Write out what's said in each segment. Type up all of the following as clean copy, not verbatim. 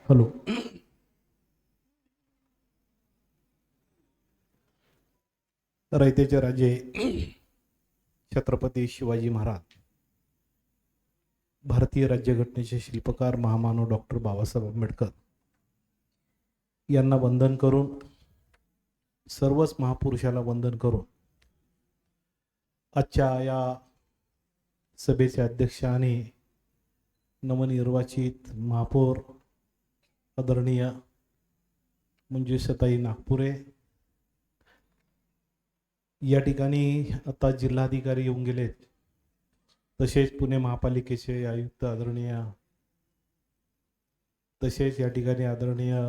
Hello. रयतेचे राजे छत्रपती शिवाजी महाराज, भारतीय राज्यघटनेचे शिल्पकार महामानव डॉक्टर बाबासाहेब आंबेडकर यांना वंदन करून, सर्वच महापुरुषाला वंदन करून आजच्या या सभेचे अध्यक्ष आणि नवनिर्वाचित महापौर आदरणीय मंजुषाताई नागपुरे, या ठिकाणी आता जिल्हाधिकारी येऊन गेलेत, तसेच पुणे महापालिकेचे आयुक्त आदरणीय, तसेच या ठिकाणी आदरणीय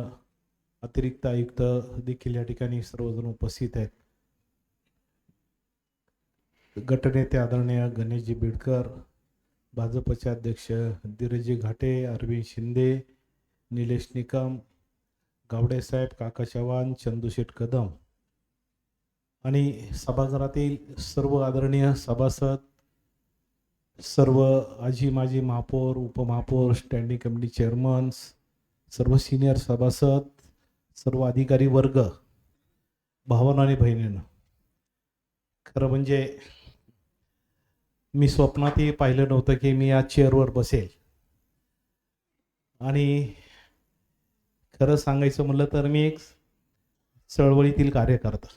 अतिरिक्त आयुक्त देखील या ठिकाणी सर्वजण उपस्थित आहेत. गटनेते आदरणीय गणेशजी बिडकर, भाजपचे अध्यक्ष धीरजी घाटे, अरविंद शिंदे, निलेश निकम, गावडे साहेब, काका चव्हाण, चंदूशेठ कदम आणि सभागृहातील सर्व आदरणीय सभासद, सर्व आजी माजी महापौर, उपमहापौर, स्टँडिंग कमिटी चेअरमन, सर्व सिनियर सभासद, सर्व अधिकारी वर्ग, भावांनो आणि बहिणींनो, खरं म्हणजे मी स्वप्नातही पाहिलं नव्हतं की मी या चेअरवर बसेल. आणि खरं सांगायचं म्हटलं तर मी एक चळवळीतील कार्यकर्ता.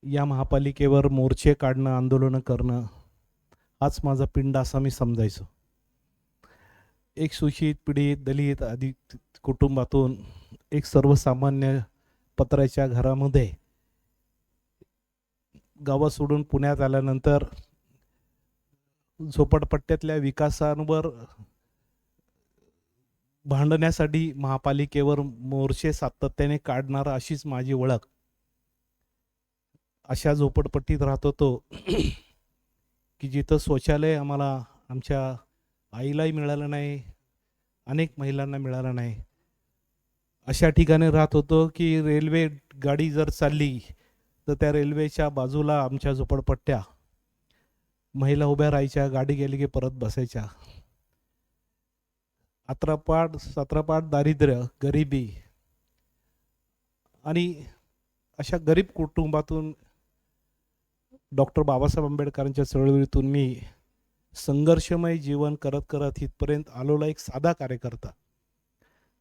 या महापालिकेवर मोर्चे काढणं, आंदोलनं करणं हाच माझा पिंड असा मी समजायचो. एक शोषित, पीडित, दलित आदी कुटुंबातून एक सर्वसामान्य पत्र्याच्या घरामध्ये गावात सोडून पुण्यात आल्यानंतर झोपडपट्ट्यातल्या विकासांवर भांडण्यासाठी महापालिकेवर मोर्चे सातत्याने काढणारा अशीच माझी ओळख. अशा झोपडपट्टीत राहत होतो की जिथं शौचालय आम्हाला आमच्या आईलाही मिळालं नाही, अनेक महिलांना मिळालं नाही. अशा ठिकाणी राहत होतो की रेल्वे गाडी जर चालली तर त्या रेल्वेच्या बाजूला आमच्या झोपडपट्ट्या, महिला उभ्या राहायच्या, गाडी गेली की परत बसायच्या. अत्रापाट सत्रापाट दारिद्र्य, गरिबी आणि अशा गरीब कुटुंबातून डॉक्टर बाबासाहेब आंबेडकरांच्या चळवळीतून मी संघर्षमय जीवन करत करत इथपर्यंत आलेला एक साधा कार्यकर्ता.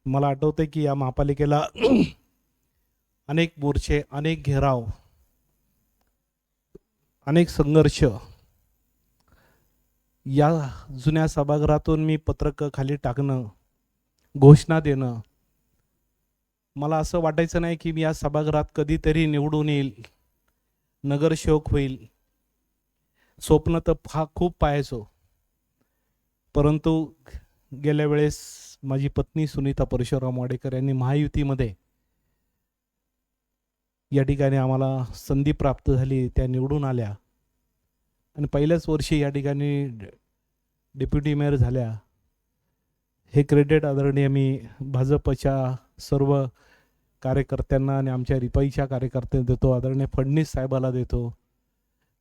मला आठवते की या महापालिकेला अनेक मोर्चे, अनेक घेराव, अनेक संघर्ष, या जुन्या सभागृहातून मी पत्रक खाली टाकणं, घोषणा देणं. मला असं वाटायचं नाही की मी या सभागृहात कधीतरी निवडून येईल, नगरसेवक होईल. स्वप्न तर खूप पाहायचो, परंतु गेल्या वेळेस माझी पत्नी सुनीता परशुराम वाडेकर यांनी महायुतीमध्ये या ठिकाणी आम्हाला संधी प्राप्त झाली, त्या निवडून आल्या आणि पहिल्याच वर्षी या ठिकाणी डेप्युटी मेयर झाल्या. हे क्रेडिट आदरणीय मी भाजपच्या सर्व कार्यकर्त्यांना आणि आमच्या रिपाईच्या कार्यकर्त्यांना देतो, आदरणीय फडणवीस साहेबाला देतो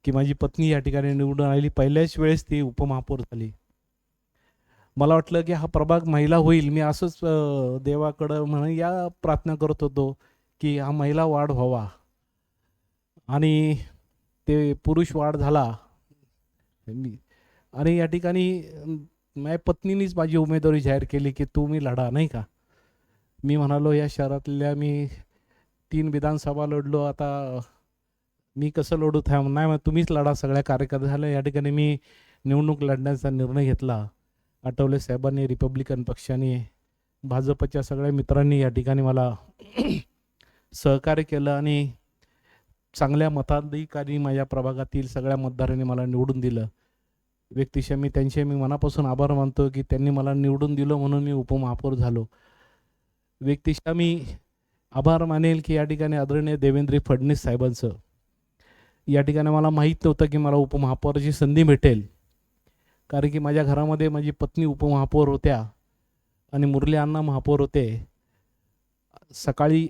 की माझी पत्नी या ठिकाणी निवडून आली. पहिल्याच वेळेस ती उपमहापौर झाली. मला वाटलं की हा प्रभाग महिला होईल. मी असंच देवाकडं म्हणून या प्रार्थना करत होतो की हा महिला वाढ व्हावा, आणि ते पुरुष वाढ झाला. आणि या ठिकाणी माझ्या पत्नीनीच माझी उमेदवारी जाहीर केली की तुम्ही लढा, नाही का. मी म्हणालो या शहरातल्या मी 3 विधानसभा लढलो, आता मी कसं लढू थांब, नाही मग तुम्हीच लढा, सगळ्या कार्यकर्ते झाले. या ठिकाणी मी निवडणूक लढण्याचा निर्णय घेतला. आठवले साहेबांनी, रिपब्लिकन पक्षाने, भाजपच्या सगळ्या मित्रांनी या ठिकाणी मला सहकार्य केलं आणि चांगल्या मताधिकारी माझ्या प्रभागातील सगळ्या मतदारांनी मला निवडून दिलं. व्यक्तिशः मी त्यांचे मनापासून आभार मानतो की त्यांनी मला निवडून दिलं म्हणून मी उपमहापौर झालो. व्यक्तिशः मी आभार मानेल की या ठिकाणी आदरणीय देवेंद्र फडणवीस साहेबांचं. या ठिकाणी मला माहीत नव्हतं की मला उपमहापौराची संधी भेटेल, कारण की माझ्या घरामध्ये माझी पत्नी उपमहापौर होत्या आणि मुरली अण्णा महापौर होते. सकाळी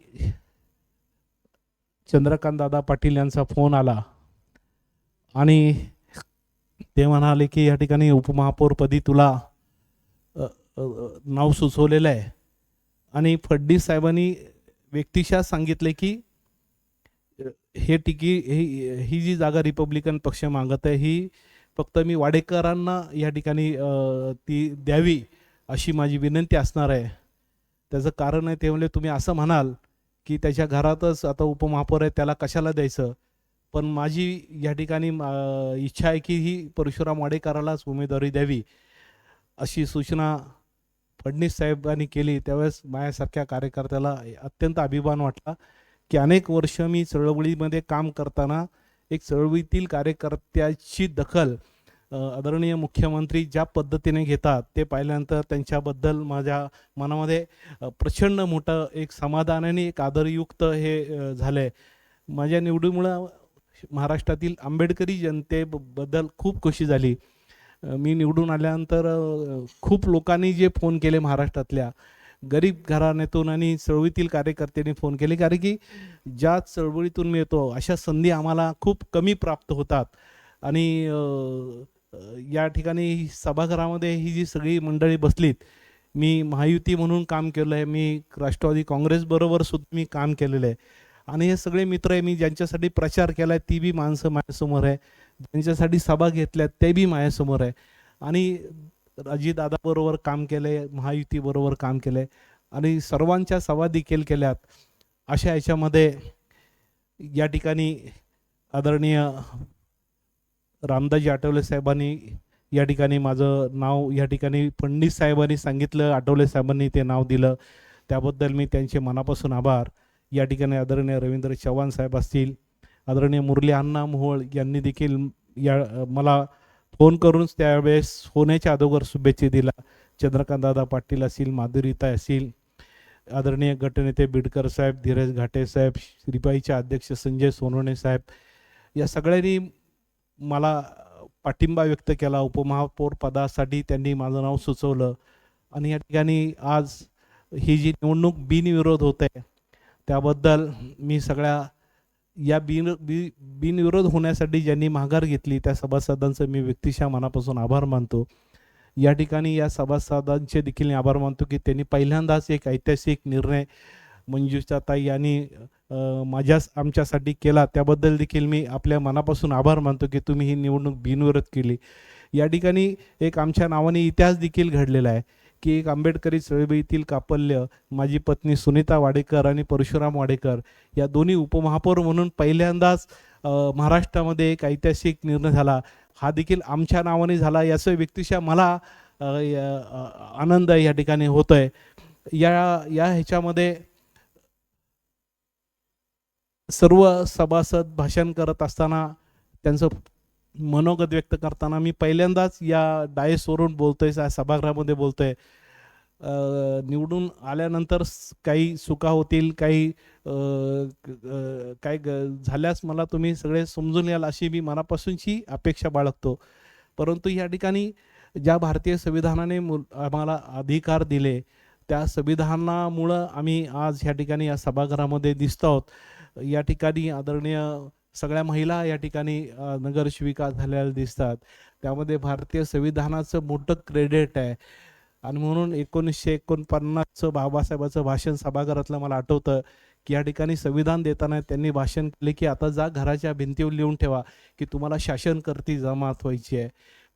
चंद्रकांत दादा पाटील यांचा फोन आला आणि ते म्हणाले की या ठिकाणी उपमहापौरपदी तुला नाव सुचवलेलं आहे, आणि फडणवीस साहेबांनी व्यक्तिशः सांगितले की हे ही जी जागा रिपब्लिकन पक्ष मागत आहे ही फक्त मी वाडेकरांना या ठिकाणी ती द्यावी अशी माझी विनंती असणार आहे. त्याचं कारण आहे ते म्हणजे तुम्ही असं म्हणाल की त्याच्या घरातच आता उपमहापौर आहे त्याला कशाला द्यायचं, पण माझी या ठिकाणी इच्छा आहे की ही परशुराम वाडेकरालाच उमेदवारी द्यावी अशी सूचना फडणवीस साहेबांनी केली. त्यावेळेस माझ्यासारख्या कार्यकर्त्याला अत्यंत अभिमान वाटला की अनेक वर्ष मी चळवळीमध्ये काम करताना एक चळवळीतील कार्यकर्त्याची दखल आदरणीय मुख्यमंत्री ज्या पद्धतीने घेतात ते पाहिल्यानंतर त्यांच्याबद्दल माझ्या मनामध्ये प्रचंड मोठं एक समाधान आणि एक आदरयुक्त हे झालं आहे. माझ्या निवडीमुळं महाराष्ट्रातील आंबेडकरी जनतेबद्दल खूप खुशी झाली. मी निवडून आल्यानंतर खूप लोकांनी जे फोन केले महाराष्ट्रातल्या गरीब घराण्यातून आणि चळवळीतील कार्यकर्त्यांनी फोन केले, कारण की ज्या चळवळीतून मी येतो अशा संधी आम्हाला खूप कमी प्राप्त होतात. आणि या ठिकाणी सभागृहामध्ये ही जी सगळी मंडळी बसलीत, मी महायुती म्हणून काम केलं आहे, मी राष्ट्रवादी काँग्रेसबरोबर सुद्धा मी काम केलेलं आहे आणि हे सगळे मित्र आहे मी ज्यांच्यासाठी प्रचार केला आहे ती बी माणसं माझ्यासमोर आहे, ज्यांच्यासाठी सभा घेतल्यात ते बी माझ्यासमोर आहे आणि अजितदादाबरोबर काम केलं आहे, महायुतीबरोबर काम केलं आहे आणि सर्वांच्या सभा देखील केल्यात. अशा याच्यामध्ये या ठिकाणी आदरणीय रामदासजी आठवले साहेबांनी या ठिकाणी माझं नाव या ठिकाणी फडणवीस साहेबांनी सांगितलं, आठवले साहेबांनी ते नाव दिलं, त्याबद्दल मी त्यांचे मनापासून आभार. या ठिकाणी आदरणीय रवींद्र चव्हाण साहेब असतील, आदरणीय मुरली अण्णा मोहोळ यांनी देखील मला फोन करून त्यावेळेस होण्याच्या अगोदर शुभेच्छा दिला. चंद्रकांतदादा पाटील असतील, माधुरीताई असतील, आदरणीय गटनेते बिडकर साहेब, धीरज घाटे साहेब, रिपाईचे अध्यक्ष संजय सोनवणे साहेब, या सगळ्यांनी मला पाठिंबा व्यक्त केला. उपमहापौर पदासाठी त्यांनी माझं नाव सुचवलं आणि या ठिकाणी आज ही जी निवडणूक बिनविरोध होत आहे त्याबद्दल मी सगळ्या या बिनविरोध होण्यासाठी ज्यांनी माघार घेतली त्या सभासदांचं मी व्यक्तिशः मनापासून आभार मानतो. या ठिकाणी या सभासदांचे देखील आभार मानतो की त्यांनी पहिल्यांदाच एक ऐतिहासिक निर्णय मंजुषाताई यांनी आमच्यासाठी केला, त्याबद्दल देखील मी आपल्या मनापासून आभार मानतो की तुम्ही ही निवडणूक बिनविरोध केली. या ठिकाणी एक आमच्या नावाने इतिहास देखील घडलेला आहे की एक आंबेडकरी चळवळीतील कापल्य माझी पत्नी सुनीता वाडेकर आणि परशुराम वाडेकर या दोन्ही उपमहापौर म्हणून पहिल्यांदाच महाराष्ट्रामध्ये एक ऐतिहासिक निर्णय झाला, हा देखील आमच्या नावाने झाला. याचं व्यक्तिशः मला आनंद या ठिकाणी होतो आहे. या ह्याच्यामध्ये सर्व सभासद भाषण करत असताना त्यांचं मनोगत व्यक्त करताना मी पहिल्यांदाच या डायसवरून बोलतोय, सभागृहामध्ये बोलतोय. निवडून आल्यानंतर काही चुका होतील, काही झाल्यास मला तुम्ही सगळे समजून याल अशी मी मनापासूनची अपेक्षा बाळगतो. परंतु या ठिकाणी ज्या भारतीय संविधानाने आम्हाला अधिकार दिले त्या संविधानामुळं आम्ही आज ह्या ठिकाणी या सभागृहामध्ये दिसतो आहोत. या ठिकाणी आदरणीय सगळ्या महिला या ठिकाणी नगरसेविका झालेल्या दिसतात, त्यामध्ये भारतीय संविधानाचं मोठं क्रेडिट आहे. आणि म्हणून 1949चं बाबासाहेबाचं भाषण सभागृहातलं मला आठवतं की या ठिकाणी संविधान देताना त्यांनी भाषण केले की आता जा घराच्या भिंतीवर लिहून ठेवा की तुम्हाला शासनकर्ती जमात व्हायची आहे.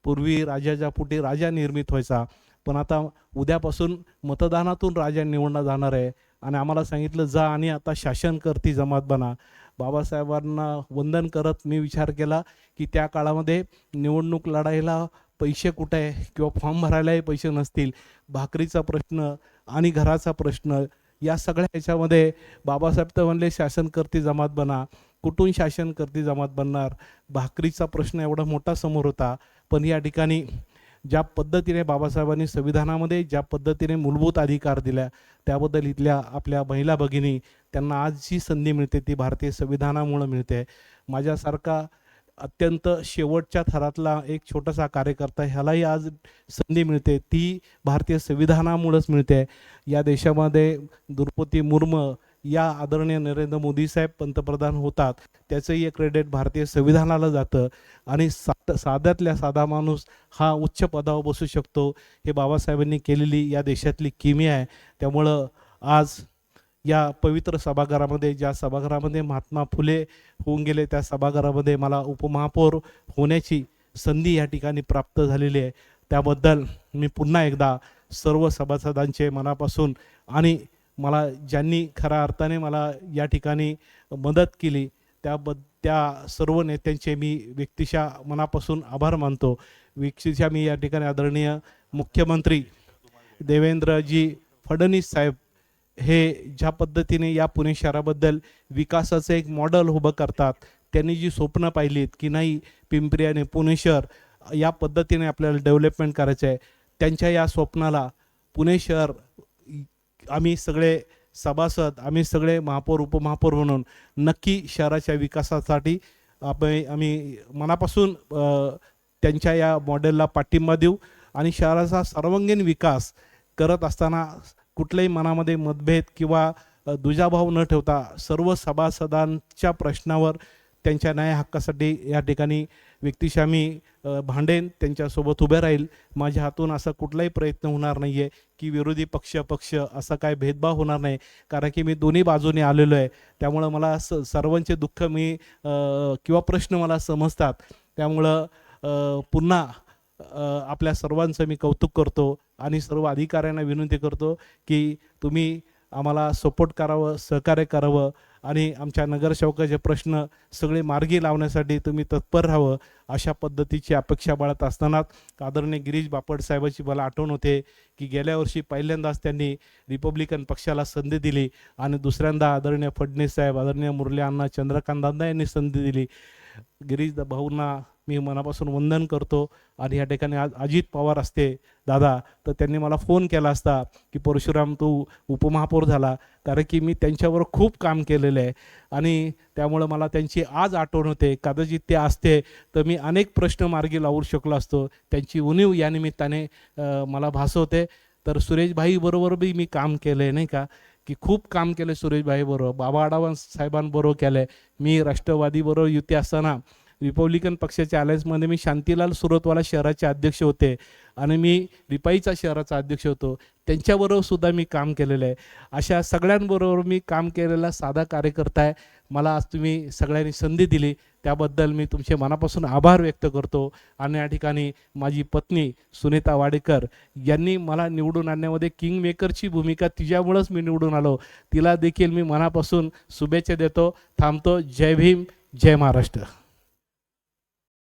पूर्वी राजाच्या पोटी राजा निर्मित व्हायचा, पण आता उद्यापासून मतदानातून राजा निवडला जाणार आहे आणि आम्हाला सांगितलं जा आणि आता शासनकर्ती जमात बना. बाबासाहेबांना वंदन करत मी विचार केला की त्या काळामध्ये निवडणूक लढायला पैसे कुठे आहे किंवा फॉर्म भरायलाही पैसे नसतील, भाकरीचा प्रश्न आणि घराचा प्रश्न, या सगळ्या ह्याच्यामध्ये बाबासाहेब तर म्हणले शासनकर्ती जमात बना. कुठून शासनकर्ती जमात बनणार, भाकरीचा प्रश्न एवढा मोठा समोर होता. पण या ठिकाणी ज्या पद्धतीने बाबासाहेबांनी संविधानामध्ये ज्या पद्धतीने मूलभूत अधिकार दिल्या त्याबद्दल इथल्या आपल्या महिला भगिनी त्यांना आज जी संधी मिळते ती भारतीय संविधानामुळे मिळते. माझ्यासारखा अत्यंत शेवटच्या थरातला एक छोटासा कार्यकर्ता ह्यालाही आज संधी मिळते ती भारतीय संविधानामुळेच मिळते. या देशामध्ये द्रौपदी मुर्मू या आदरणीय नरेंद्र मोदी साहेब पंतप्रधान होतात त्याचंही एक क्रेडिट भारतीय संविधानाला जातं आणि साध्यातल्या साधा माणूस हा उच्च पदावर बसू शकतो, हे बाबासाहेबांनी केलेली या देशातली किमया आहे. त्यामुळं आज या पवित्र सभागृहामध्ये, ज्या सभागृहामध्ये महात्मा फुले होऊन गेले, त्या सभागृहामध्ये मला उपमहापौर होण्याची संधी या ठिकाणी प्राप्त झालेली आहे. त्याबद्दल मी पुन्हा एकदा सर्व सभासदांचे मनापासून आणि मला ज्यांनी खऱ्या अर्थाने मला या ठिकाणी मदत केली त्या सर्व नेत्यांचे मी व्यक्तिशः मनापासून आभार मानतो. व्यक्तिशः मी या ठिकाणी आदरणीय मुख्यमंत्री देवेंद्रजी फडणवीस साहेब हे ज्या पद्धतीने या पुणे शहराबद्दल विकासाचं एक मॉडेल उभं करतात, त्यांनी जी स्वप्न पाहिलीत की नाही पिंपरी आणि पुणे शहर या पद्धतीने आपल्याला डेव्हलपमेंट करायचं आहे, त्यांच्या या स्वप्नाला पुणे शहर आम्ही सगळे सभासद, आम्ही सगळे महापौर उपमहापौर म्हणून नक्की शहराच्या विकासासाठी आम्ही मनापासून त्यांच्या या मॉडेलला पाठिंबा देऊ आणि शहराचा सर्वांगीण विकास करत असताना कुठल्याही मनामध्ये मतभेद किंवा दुजाभाव न ठेवता सर्व सभासदांच्या प्रश्नावर त्यांच्या न्याय हक्कासाठी या ठिकाणी व्यक्तिशः मी भांडेन, त्यांच्यासोबत उभे राहील. माझ्या हातून असा कुठलाही प्रयत्न होणार नाही आहे की विरोधी पक्ष असा काय भेदभाव होणार नाही, कारण की मी दोन्ही बाजूने आलेलो आहे. त्यामुळं मला सर्वांचे दुःख मी किंवा प्रश्न मला समजतात. त्यामुळं पुन्हा आपल्या सर्वांचं मी कौतुक करतो आणि सर्व अधिकाऱ्यांना विनंती करतो की तुम्ही आम्हाला सपोर्ट करावं, सहकार्य करावं आणि आमच्या नगरसेवकाचे प्रश्न सगळे मार्गी लावण्यासाठी तुम्ही तत्पर राहावं, अशा पद्धतीची अपेक्षा बाळगत असताना आदरणीय गिरीश बापट साहेबांची मला आठवण होते की गेल्या वर्षी पहिल्यांदाच त्यांनी रिपब्लिकन पक्षाला संधी दिली आणि दुसऱ्यांदा आदरणीय फडणवीस साहेब, आदरणीय मुरली अण्णा, चंद्रकांत दादा यांनी संधी दिली. गिरीश भाऊंना मी मनापासून वंदन करतो. आणि या ठिकाणी आज अजित पवार असते दादा, तर त्यांनी मला फोन केला असता की परशुराम तू उपमहापौर झाला, कारण की मी त्यांच्यावर खूप काम केलेलं आहे आणि त्यामुळं मला त्यांची आज आठवण होते. कदाचित ते असते तर मी अनेक प्रश्न मार्गी लावू शकलो असतो. त्यांची उणीव या निमित्ताने मला भासवते. तर सुरेशभाईबरोबर बी मी काम केलं आहे, नाही का, की खूप काम केलं सुरेशभाईबरोबर, बाबा आढावा साहेबांबरोबर केलं आहे. मी राष्ट्रवादीबरोबर युती असताना रिपब्लिकन पक्षाच्या अलायन्समध्ये मी शांतीलाल सुरतवाला शहराचे अध्यक्ष होते आणि मी रिपाईचा शहराचा अध्यक्ष होतो. त्यांच्याबरोबर सुद्धा मी काम केलेलं आहे. अशा सगळ्यांबरोबर मी काम केलेला साधा कार्यकर्ता आहे. मला आज तुम्ही सगळ्यांनी संधी दिली त्याबद्दल मी तुमचे मनापासून आभार व्यक्त करतो. आणि या ठिकाणी माझी पत्नी सुनीता वाडेकर यांनी मला निवडून आणण्यामध्ये किंगमेकरची भूमिका, तिच्यामुळंच मी निवडून आलो, तिला देखील मी मनापासून शुभेच्छा देतो. थांबतो. जय भीम, जय महाराष्ट्र.